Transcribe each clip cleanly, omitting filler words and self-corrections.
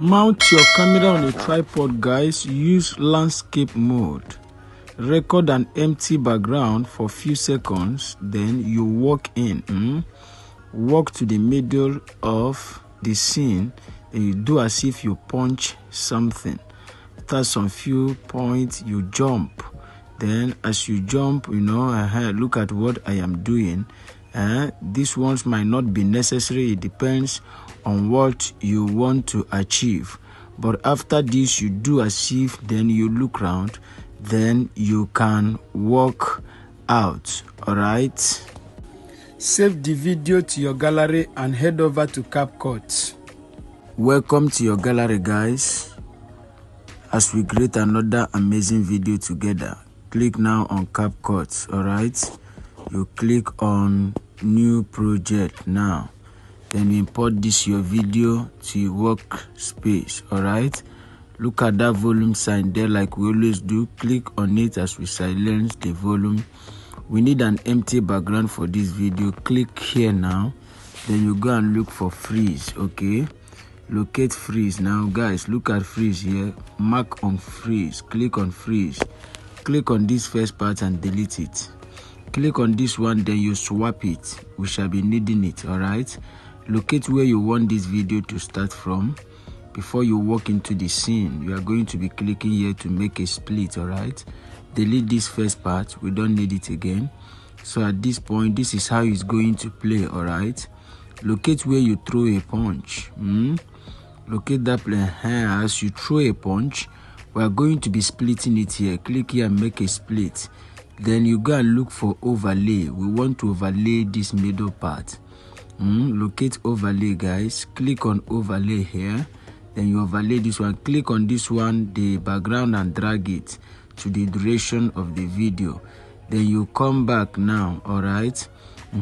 Mount your camera on a tripod, guys. Use landscape mode. Record an empty background for a few seconds, then you walk in. Walk to the middle of the scene, and you do as if you punch something. After some few points, you jump. Then as you jump, look at what I am doing. These ones might not be necessary. It depends on what you want to achieve. But after this, you do as if, then you look around, then you can walk out. All right. Save the video to your gallery and head over to CapCut. Welcome to your gallery, guys. As we create another amazing video together, click now on CapCut. All right. You click on new project now. Then you import this your video to your workspace. All right. Look at that volume sign there, like we always do. Click on it as we silence the volume. We need an empty background for this video. Click here now. Then you go and look for freeze. Okay. Locate freeze now, guys. Look at freeze here. Mark on freeze. Click on freeze. Click on this first part and delete it. Click on this one, then you swap it. We shall be needing it. All right. Locate where you want this video to start from. Before you walk into the scene, you are going to be clicking here to make a split. All right. Delete this first part. We don't need it again. So at this point, this is how it's going to play. All right. Locate where you throw a punch. Locate that play. As you throw a punch, we are going to be splitting it here. Click here and make a split. Then you go and look for overlay. We want to overlay this middle part. Locate overlay, guys. Click on overlay here. Then you overlay this one. Click on this one, the background, and drag it to the duration of the video. Then you come back now. All right.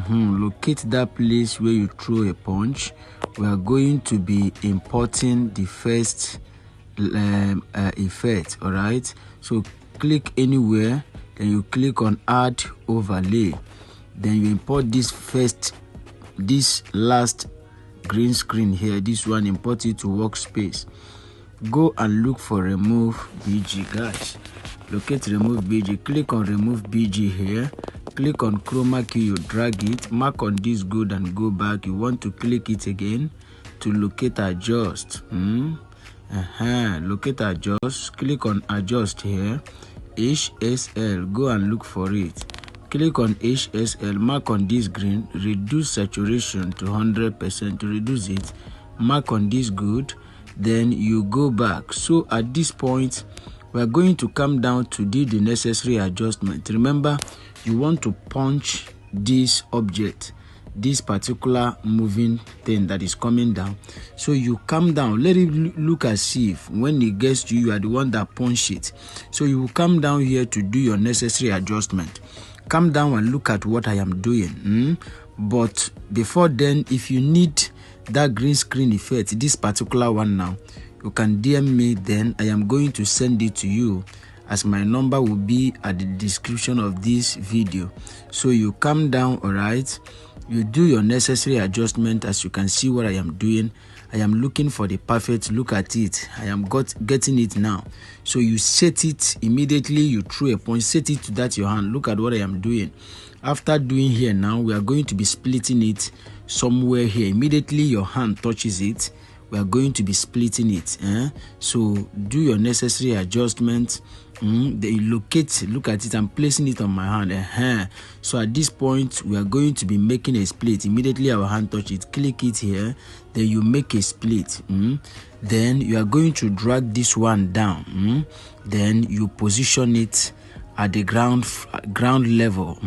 Locate that place where you throw a punch. We are going to be importing the first effect. All right. So click anywhere. Then you click on add overlay. Then you import this last green screen here. This one, import it to workspace. Go and look for remove BG, guys. Locate remove BG. Click on remove BG here. Click on chroma key. You drag it. Mark on this good and go back. You want to click it again to locate adjust. Locate adjust. Click on adjust here. HSL. Go and look for it. Click on HSL. Mark on this green. Reduce saturation to 100% to reduce it. Mark on this good. Then you go back. So at this point, we are going to come down to do the necessary adjustment. Remember, you want to punch this object, this particular moving thing that is coming down. So you come down, let it look as if when it gets to you, you are the one that punch it. So you will come down here to do your necessary adjustment. Come down and look at what I am doing. But before then, if you need that green screen effect, this particular one now, you can DM me. Then I am going to send it to you, as my number will be at the description of this video. So you come down. All right. You do your necessary adjustment. As you can see what I am doing, I am looking for the perfect. Look at it. I am getting it now. So you set it immediately. You throw a punch, set it to that your hand. Look at what I am doing. After doing here now, we are going to be splitting it somewhere here. Immediately your hand touches it, we are going to be splitting it. So do your necessary adjustment. Then you locate, look at it. I'm placing it on my hand. So at this point, we are going to be making a split. Immediately our hand touch it, click it here. Then you make a split. Then you are going to drag this one down. Then you position it at the ground level.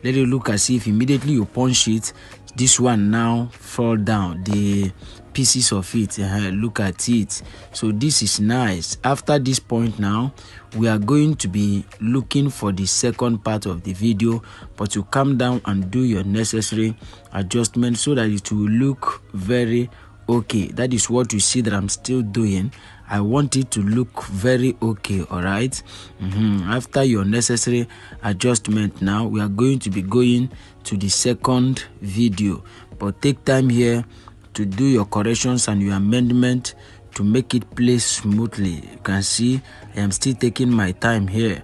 Let it look as if immediately you punch it, this one now fall down, the pieces of it. Look at it. So this is nice. After this point now, we are going to be looking for the second part of the video, but you come down and do your necessary adjustment so that it will look very okay. That is what you see that I'm still doing. I want it to look very okay. All right. After your necessary adjustment, now we are going to be going to the second video, but take time here to do your corrections and your amendment to make it play smoothly. You can see I am still taking my time here.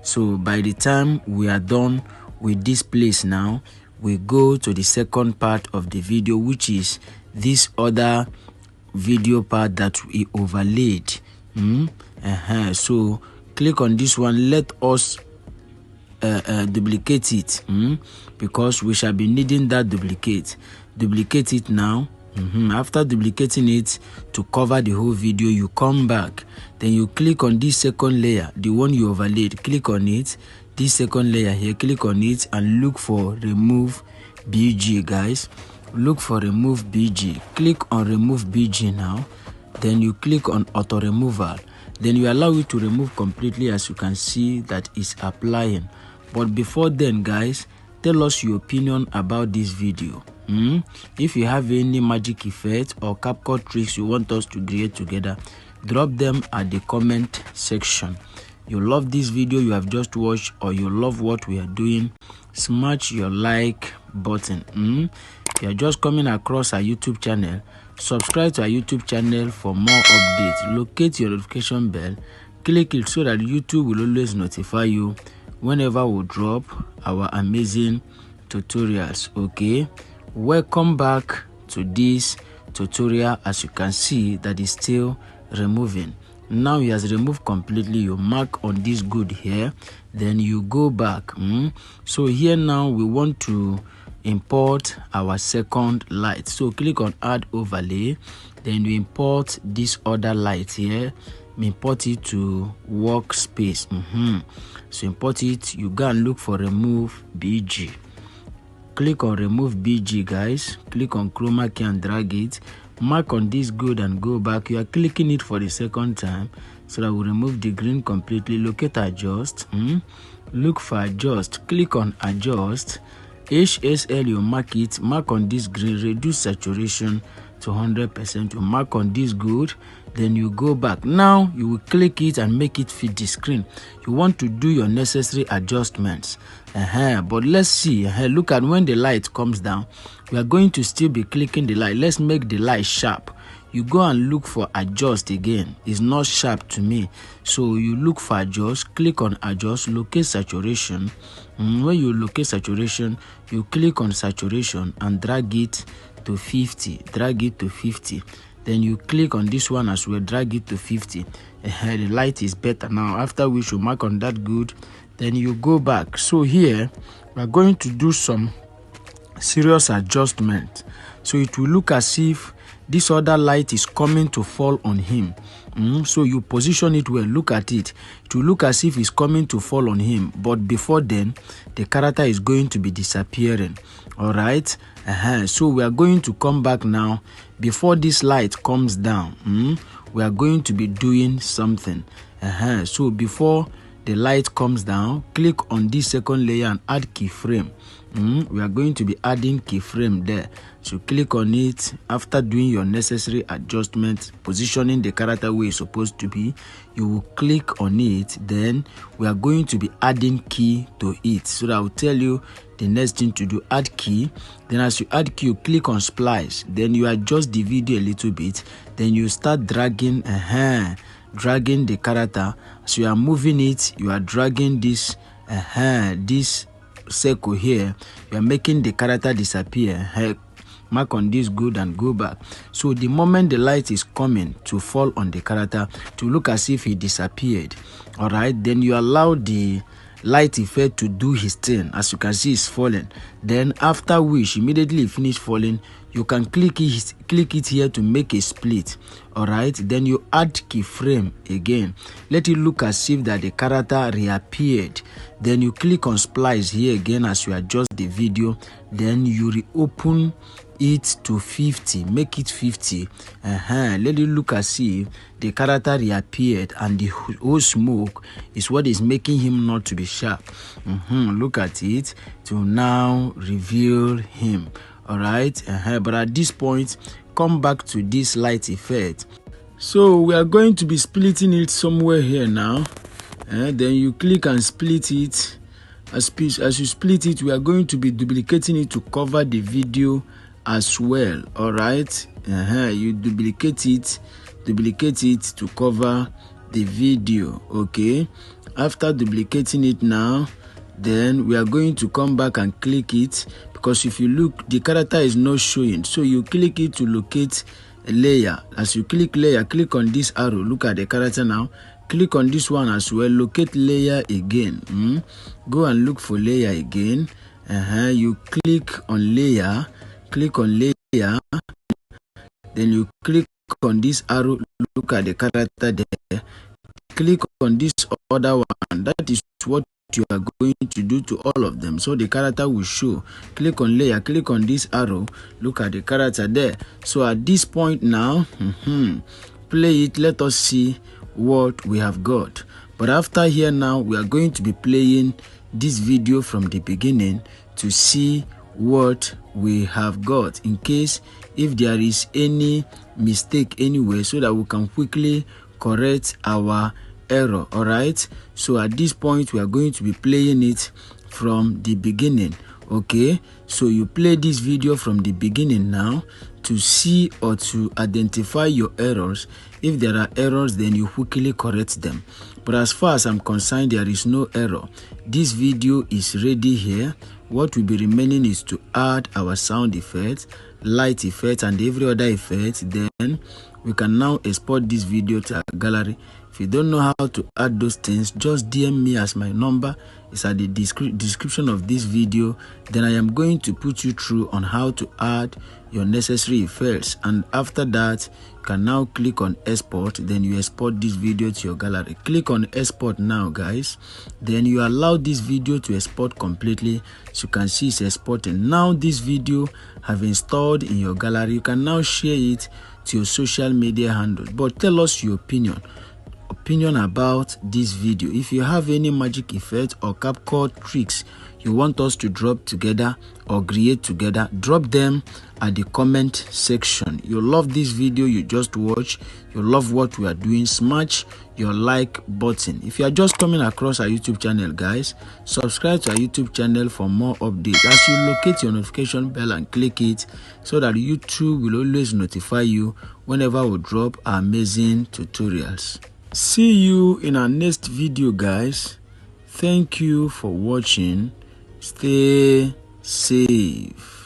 So by the time we are done with this place now, we go to the second part of the video, which is this other video part that we overlaid. So click on this one. Let us duplicate it, because we shall be needing that duplicate it now. After duplicating it to cover the whole video, you come back, then you click on this second layer, the one you overlaid. Click on it, this second layer here, click on it and look for remove BG, guys. Look for remove BG. Click on remove BG now, then you click on auto removal, then you allow it to remove completely, as you can see that is applying. But before then, guys, tell us your opinion about this video. If you have any magic effect or CapCut tricks you want us to create together, drop them at the comment section. You love this video you have just watched, or you love what we are doing, smash your like button. If you are just coming across our YouTube channel, subscribe to our YouTube channel for more updates. Locate your notification bell, click it so that YouTube will always notify you whenever we drop our amazing tutorials. Okay, welcome back to this tutorial. As you can see, that is still removing. Now it has removed completely. You mark on this good here, then you go back. So here now we want to import our second light. So click on add overlay, then you import this other light here. Import it to workspace. So import it, you go and look for remove BG. Click on remove BG, guys. Click on chroma key and drag it. Mark on this good and go back. You are clicking it for the second time so that we remove the green completely. Locate adjust. Look for adjust. Click on adjust. HSL, you mark it. Mark on this green. Reduce saturation to 100%. You mark on this good, then you go back. Now you will click it and make it fit the screen. You want to do your necessary adjustments. But let's see. Look at when the light comes down, we are going to still be clicking the light. Let's make the light sharp. You go and look for adjust again. It's not sharp to me, so you look for adjust. Click on adjust. Locate saturation. When you locate saturation, you click on saturation and drag it to 50. Drag it to 50. Then you click on this one as well, drag it to 50. The light is better now. After which you mark on that good, then you go back. So here we are going to do some serious adjustment. So it will look as if this other light is coming to fall on him. So you position it well. Look at it. It will look as if it's coming to fall on him, but before then the character is going to be disappearing. All right. So we are going to come back now. Before this light comes down, we are going to be doing something. So before the light comes down, click on this second layer and add keyframe. We are going to be adding keyframe there. So click on it. After doing your necessary adjustments, positioning the character where it's supposed to be, you will click on it. Then we are going to be adding key to it. So that I will tell you the next thing to do. Add key. Then as you add key, you click on splice. Then you adjust the video a little bit. Then you start dragging dragging the character. So you are moving it, you are dragging this this circle here. You are making the character disappear. Mark on this good and go back. So the moment the light is coming to fall on the character, to look as if he disappeared. All right, then you allow the light effect to do his thing. As you can see, it's falling. Then after which, immediately finish falling, you can click it here to make a split. All right, then you add keyframe again. Let it look as if that the character reappeared. Then you click on splice here again as you adjust the video. Then you reopen it to 50. Make it 50. Let it look as if the character reappeared, and the whole smoke is what is making him not to be sharp. Look at it to now reveal him. All right, but at this point, come back to this light effect. So we are going to be splitting it somewhere here now. Then you click and split it. As you split it, we are going to be duplicating it to cover the video as well. All right, you duplicate it, duplicate it to cover the video. Okay, after duplicating it now, then we are going to come back and click it, because if you look, the character is not showing. So you click it to locate a layer. As you click layer, click on this arrow. Look at the character now. Click on this one as well. Locate layer again. Go and look for layer again. You click on layer. Click on layer. Then you click on this arrow. Look at the character there. Click on this other one. That is what you are going to do to all of them, so the character will show. Click on layer, click on this arrow, look at the character there. So at this point now, play it, let us see what we have got. But after here now, we are going to be playing this video from the beginning to see what we have got, in case if there is any mistake anywhere, so that we can quickly correct our error. All right, so at this point we are going to be playing it from the beginning. Okay, so you play this video from the beginning now to see or to identify your errors. If there are errors, then you quickly correct them. But as far as I'm concerned, there is no error. This video is ready here. What will be remaining is to add our sound effects, light effects, and every other effect. Then we can now export this video to our gallery. If you don't know how to add those things, just DM me, as my number is at the description of this video. Then I am going to put you through on how to add your necessary effects. And after that, you can now click on export. Then you export this video to your gallery. Click on export now, guys. Then you allow this video to export completely. So you can see it's exporting. Now this video have installed in your gallery. You can now share it to your social media handle. But tell us your opinion about this video. If you have any magic effect or capcut tricks you want us to drop together or create together, drop them at the comment section. You love this video you just watched, you love what we are doing, smash your like button. If you are just coming across our YouTube channel, guys, subscribe to our YouTube channel for more updates. As you locate your notification bell and click it, so that YouTube will always notify you whenever we drop our amazing tutorials. See you in our next video, guys. Thank you for watching. Stay safe.